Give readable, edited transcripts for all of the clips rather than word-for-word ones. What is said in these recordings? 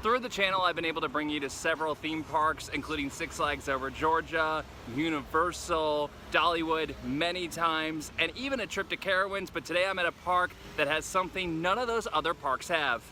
Through the channel, I've been able to bring you to several theme parks, including Six Flags Over Georgia, Universal, Dollywood many times, and even a trip to Carowinds, but today I'm at a park that has something none of those other parks have.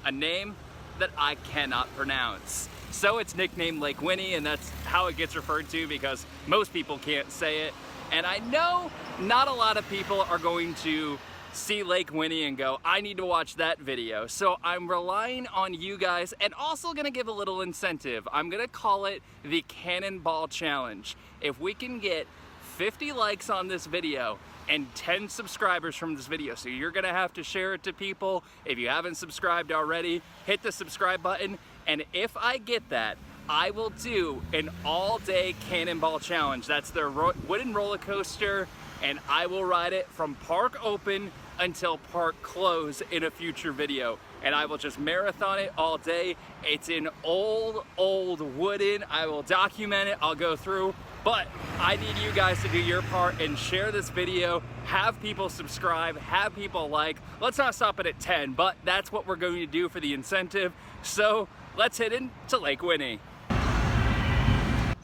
A name that I cannot pronounce. So it's nicknamed Lake Winnie, and that's how it gets referred to because most people can't say it. And I know not a lot of people are going to see Lake Winnie and go, I need to watch that video. So I'm relying on you guys and also gonna give a little incentive. I'm gonna call it the Cannonball Challenge. If we can get 50 likes on this video and 10 subscribers from this video, so you're gonna have to share it to people. If you haven't subscribed already, hit the subscribe button. And if I get that, I will do an all-day Cannonball Challenge. That's their wooden roller coaster, and I will ride it from park open until park close in a future video. And I will just marathon it all day. It's an old wooden. I will document it, I'll go through, but I need you guys to do your part and share this video, have people subscribe, have people like. Let's not stop it at 10, but that's what we're going to do for the incentive. So let's head into Lake Winnie.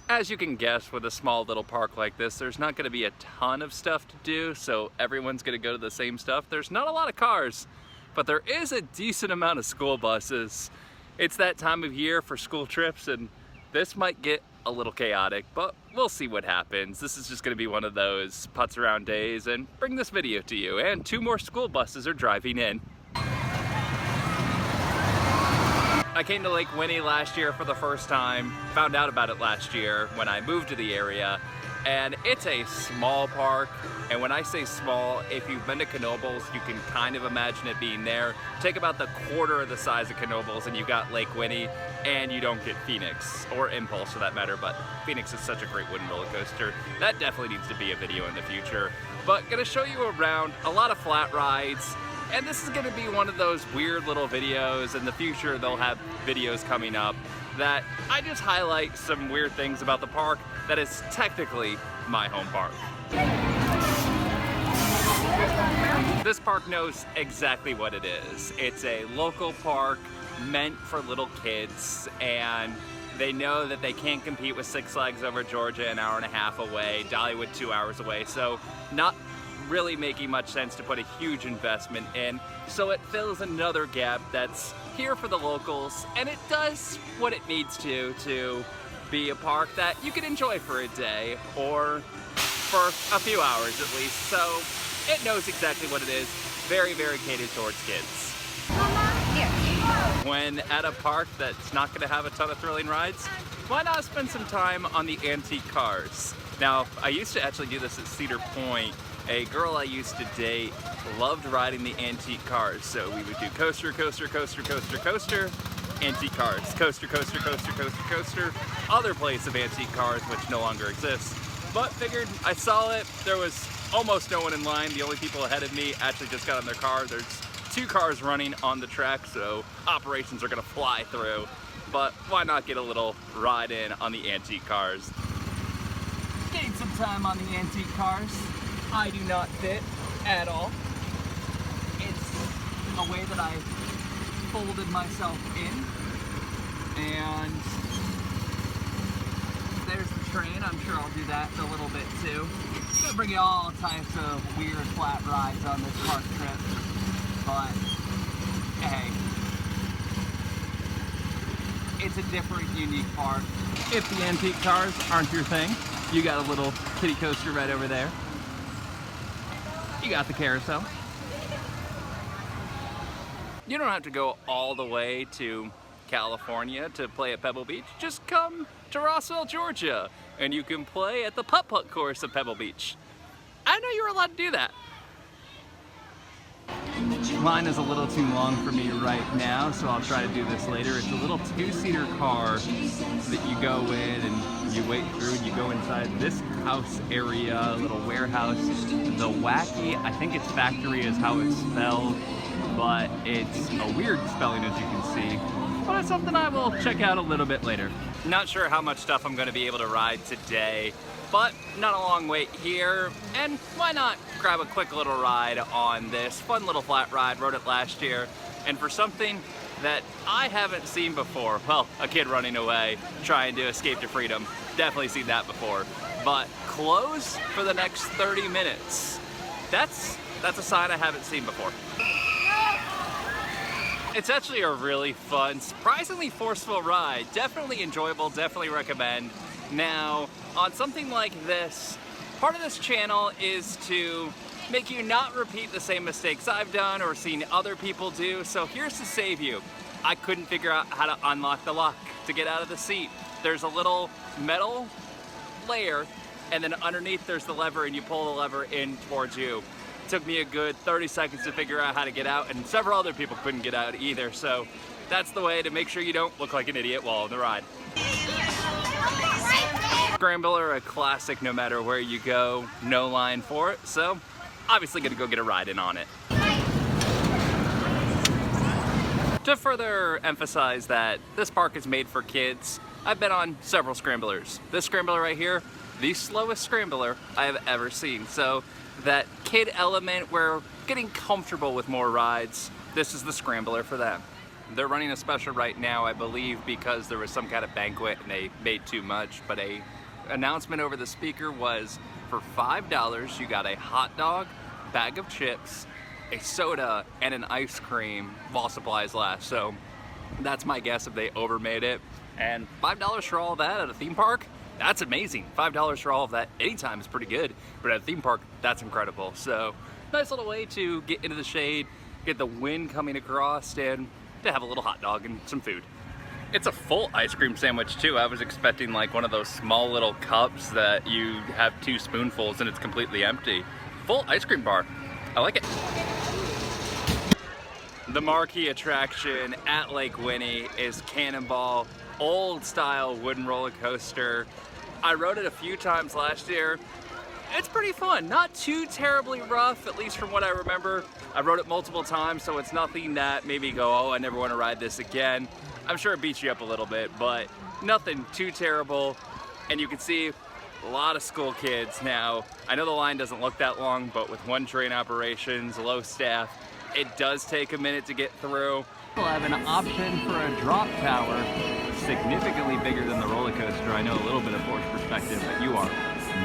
As you can guess, with a small little park like this, there's not going to be a ton of stuff to do, so everyone's going to go to the same stuff. There's not a lot of cars, but there is a decent amount of school buses. It's that time of year for school trips, and this might get a little chaotic, but we'll see what happens. This is just going to be one of those putz around days and bring this video to you. And 2 more school buses are driving in. I came to Lake Winnie last year for the first time, found out about it last year when I moved to the area, and it's a small park. And when I say small, if you've been to Knoebels, you can kind of imagine it being there. Take about the quarter of the size of Knoebels and you got Lake Winnie, and you don't get Phoenix, or Impulse for that matter, but Phoenix is such a great wooden roller coaster. That definitely needs to be a video in the future. But gonna show you around a lot of flat rides. And this is gonna be one of those weird little videos. In the future, they'll have videos coming up that I just highlight some weird things about the park that is technically my home park. This park knows exactly what it is. It's a local park meant for little kids, and they know that they can't compete with Six Flags Over Georgia, an hour and a half away, Dollywood 2 hours away, so not really making much sense to put a huge investment in. So it fills another gap that's here for the locals, and it does what it needs to be a park that you can enjoy for a day or for a few hours at least. So it knows exactly what it is. Very, very catered towards kids. When at a park that's not going to have a ton of thrilling rides, why not spend some time on the antique cars? Now, I used to actually do this at Cedar Point. A girl I used to date loved riding the antique cars, so we would do coaster, coaster, coaster, coaster, coaster, antique cars, coaster, coaster, coaster, coaster, coaster, other place of antique cars which no longer exists. But figured I saw it, there was almost no one in line. The only people ahead of me actually just got in their car. There's 2 cars running on the track, so operations are gonna fly through. But why not get a little ride in on the antique cars? Gain some time on the antique cars. I do not fit at all. It's a way that I folded myself in. And there's the train. I'm sure I'll do that in a little bit too. I'm gonna bring you all types of weird flat rides on this park trip. But hey, it's a different, unique park. If the antique cars aren't your thing, you got a little kiddie coaster right over there. You got the carousel. You don't have to go all the way to California to play at Pebble Beach. Just come to Rossville, Georgia, and you can play at the putt-putt course of Pebble Beach. I didn't know you were allowed to do that. Line is a little too long for me right now, so I'll try to do this later. It's a little 2-seater car that you go in and you wait through and you go inside this house area, a little warehouse. The Wacky, I think it's factory is how it's spelled, but it's a weird spelling as you can see. But it's something I will check out a little bit later. Not sure how much stuff I'm going to be able to ride today, but not a long wait here, and why not grab a quick little ride on this fun little flat ride. Rode it last year, and for something that I haven't seen before. Well, a kid running away, trying to escape to freedom. Definitely seen that before. But closed for the next 30 minutes. That's a sign I haven't seen before. It's actually a really fun, surprisingly forceful ride. Definitely enjoyable, definitely recommend. Now, on something like this, part of this channel is to make you not repeat the same mistakes I've done or seen other people do. So here's to save you. I couldn't figure out how to unlock the lock to get out of the seat. There's a little metal layer, and then underneath there's the lever, and you pull the lever in towards you. It took me a good 30 seconds to figure out how to get out, and several other people couldn't get out either. So that's the way to make sure you don't look like an idiot while on the ride. Scrambler, a classic no matter where you go, no line for it. So obviously gonna go get a ride in on it. To further emphasize that this park is made for kids, I've been on several scramblers. This scrambler right here, the slowest scrambler I have ever seen. So that kid element where getting comfortable with more rides, this is the scrambler for them. They're running a special right now, I believe, because there was some kind of banquet and they made too much, but a announcement over the speaker was for $5 you got a hot dog, bag of chips, a soda, and an ice cream while supplies last. So that's my guess if they overmade it. And $5 for all of that at a theme park? That's amazing. $5 for all of that anytime is pretty good, but at a theme park, that's incredible. So nice little way to get into the shade, get the wind coming across, and to have a little hot dog and some food. It's a full ice cream sandwich too. I was expecting like one of those small little cups that you have 2 spoonfuls and it's completely empty. Full ice cream bar. I like it. The marquee attraction at Lake Winnie is Cannonball, old style wooden roller coaster. I rode it a few times last year. It's pretty fun, not too terribly rough, at least from what I remember. I rode it multiple times, so it's nothing that made me go, oh, I never want to ride this again. I'm sure it beats you up a little bit, but nothing too terrible. And you can see a lot of school kids now. I know the line doesn't look that long, but with one train operations, low staff, it does take a minute to get through. We'll have an option for a drop tower, significantly bigger than the roller coaster. I know a little bit of force perspective, but you are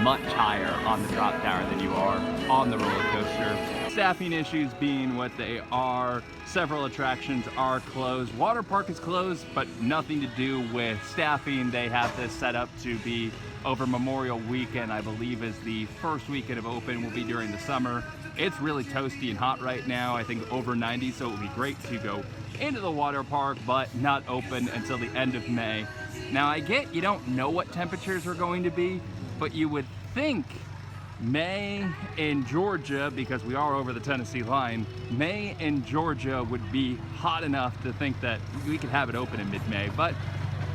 much higher on the drop tower than you are on the roller coaster. Staffing issues being what they are, several attractions are closed. Water park is closed, but nothing to do with staffing. They have this set up to be over Memorial Weekend, I believe is the first weekend of open, will be during the summer. It's really toasty and hot right now, I think over 90, so it would be great to go into the water park, but not open until the end of May. Now I get you don't know what temperatures are going to be, but you would think May in Georgia, because we are over the Tennessee line, May in Georgia would be hot enough to think that we could have it open in mid-May, but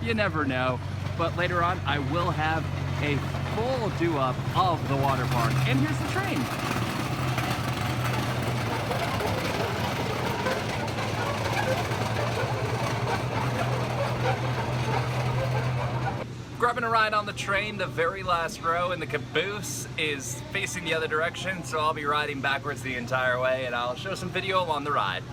you never know. But later on, I will have a full do-up of the water park. And here's the train. Grabbing a ride on the train, the very last row, and the caboose is facing the other direction, so I'll be riding backwards the entire way, and I'll show some video along the ride.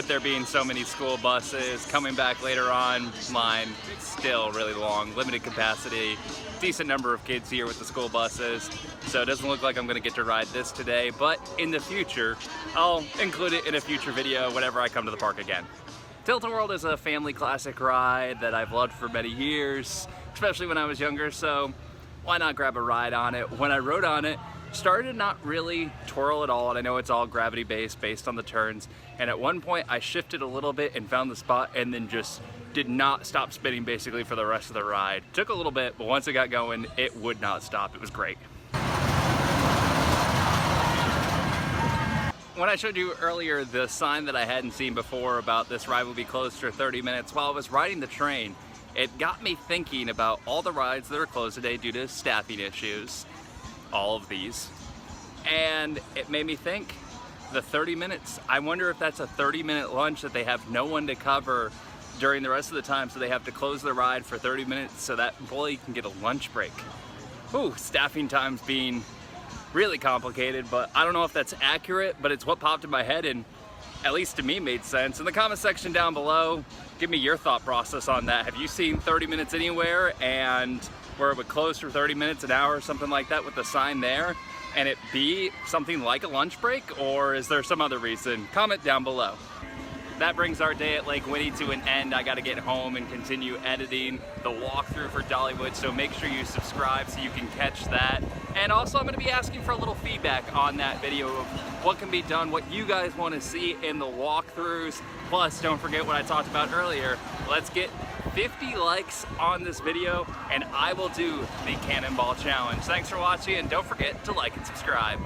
with there being so many school buses coming back later on, line still really long, limited capacity, decent number of kids here with the school buses. So it doesn't look like I'm gonna get to ride this today, but in the future, I'll include it in a future video whenever I come to the park again. Tilt-A-Whirl is a family classic ride that I've loved for many years, especially when I was younger, so why not grab a ride on it? When I rode on it, started to not really twirl at all, and I know it's all gravity-based based on the turns, and at one point I shifted a little bit and found the spot and then just did not stop spinning basically for the rest of the ride. Took a little bit, but once it got going, it would not stop. It was great. When I showed you earlier the sign that I hadn't seen before about this ride will be closed for 30 minutes, while I was riding the train, it got me thinking about all the rides that are closed today due to staffing issues, all of these, and it made me think, the 30 minutes, I wonder if that's a 30-minute lunch that they have no one to cover during the rest of the time, so they have to close the ride for 30 minutes so that employee can get a lunch break. Ooh, staffing times being really complicated, but I don't know if that's accurate, but it's what popped in my head and at least to me made sense. In the comment section down below, give me your thought process on that. Have you seen 30 minutes anywhere and where it would close for 30 minutes, an hour, something like that with the sign there, and it be something like a lunch break, or is there some other reason? Comment down below. That brings our day at Lake Winnie to an end. I gotta get home and continue editing the walkthrough for Dollywood, so make sure you subscribe so you can catch that. And also I'm gonna be asking for a little feedback on that video of what can be done, what you guys wanna see in the walkthroughs. Plus, don't forget what I talked about earlier. Let's get 50 likes on this video and I will do the Cannonball Challenge. Thanks for watching and don't forget to like and subscribe.